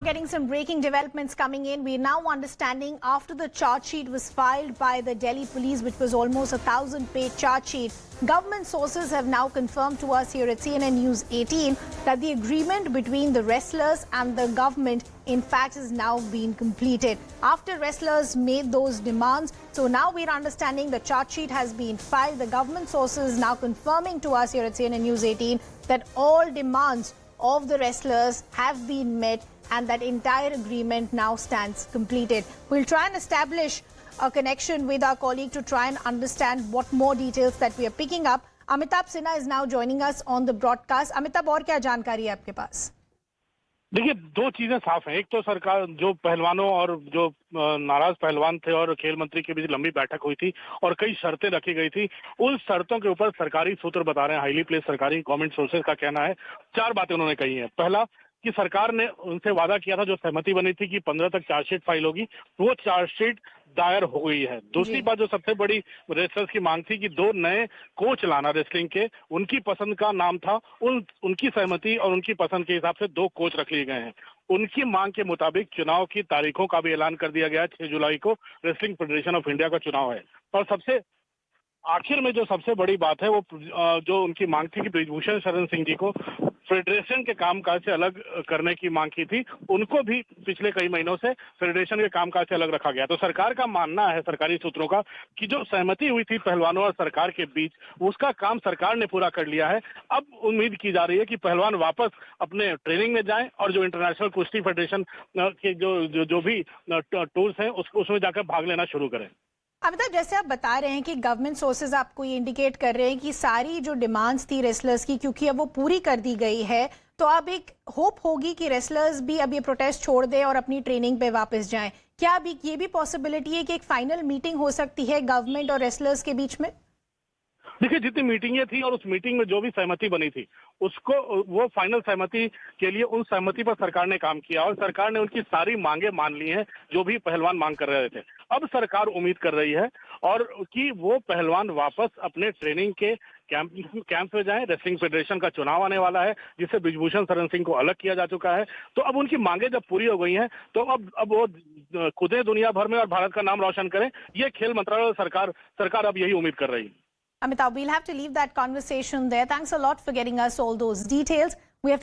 Getting some breaking developments coming in. We're now understanding after the charge sheet was filed by the Delhi police, which was almost 1,000-page charge sheet, government sources have now confirmed to us here at CNN News 18 that the agreement between the wrestlers and the government in fact has now been completed. After wrestlers made those demands, so now we're understanding the charge sheet has been filed. The government sources now confirming to us here at CNN News 18 that all demands of the wrestlers have been met and that entire agreement now stands completed. We'll try and establish a connection with our colleague to try and understand what more details that we are picking up. Amitabh Sinha is now joining us on the broadcast. Amitabh, और क्या जानकारी है आपके पास? देखिए, दो चीजें साफ हैं। एक तो सरकार जो पहलवानों और जो नाराज पहलवान थे और खेल मंत्री के बीच लंबी बैठक हुई थी और कई शर्तें रखी गई थी, उन शर्तों के ऊपर सरकारी सूत्र बता रहे हैं, हाईली प्लेस सरकारी गवर्नमेंट सोर्सेज का कहना है, चार बातें उन्होंने कही हैं। पहला कि सरकार ने उनसे वादा किया था, जो सहमति बनी थी कि 15 तक चार्जशीट फाइल होगी, वो चार्जशीट दायर हो गई है। दूसरी बात जो सबसे बड़ी रेसलर्स की मांग थी कि दो नए कोच लाना रेसलिंग के, उनकी पसंद का नाम था, उनकी सहमति और उनकी पसंद के हिसाब से दो कोच रख लिए गए हैं। उनकी मांग के मुताबिक चुनाव की तारीखों का भी ऐलान कर दिया गया है। 6 जुलाई को रेसलिंग फेडरेशन ऑफ इंडिया का चुनाव है। और सबसे आखिर में जो सबसे बड़ी बात है वो जो उनकी मांग थी कि बृजभूषण शरण सिंह जी को फेडरेशन के कामकाज से अलग करने की मांग की थी, उनको भी पिछले कई महीनों से फेडरेशन के कामकाज से अलग रखा गया। तो सरकार का मानना है, सरकारी सूत्रों का, कि जो सहमति हुई थी पहलवानों और सरकार के बीच, उसका काम सरकार ने पूरा कर लिया है। अब उम्मीद की जा रही है कि पहलवान वापस अपने ट्रेनिंग में जाएं और जो इंटरनेशनल कुश्ती फेडरेशन के जो भी टूर्स हैं उसमें जाकर भाग लेना शुरू करें। अमिताभ, जैसे आप बता रहे हैं कि गवर्नमेंट सोर्सेज आपको ये इंडिकेट कर रहे हैं कि सारी जो डिमांड्स थी रेसलर्स की, क्योंकि अब वो पूरी कर दी गई है, तो अब एक होप होगी कि रेसलर्स भी अब ये प्रोटेस्ट छोड़ दें और अपनी ट्रेनिंग पे वापस जाएं। क्या अभी ये भी पॉसिबिलिटी है कि एक फाइनल मीटिंग हो सकती है गवर्नमेंट और रेसलर्स के बीच में? देखिए, जितनी मीटिंगें थी और उस मीटिंग में जो भी सहमति बनी थी, उसको वो फाइनल सहमति के लिए उन सहमति पर सरकार ने काम किया और सरकार ने उनकी सारी मांगे मान ली हैं जो भी पहलवान मांग कर रहे थे। अब सरकार उम्मीद कर रही है और कि वो पहलवान वापस अपने ट्रेनिंग के कैंप में जाएं। रेसलिंग फेडरेशन का चुनाव आने वाला है, जिससे बृजभूषण शरण सिंह को अलग किया जा चुका है। तो अब उनकी मांगे जब पूरी हो गई हैं, तो अब वो खुदे दुनिया भर में और भारत का नाम रोशन करें, ये खेल मंत्रालय और सरकार अब यही उम्मीद कर रही है। Amitabh, we'll have to leave that conversation there. Thanks a lot for getting us all those details.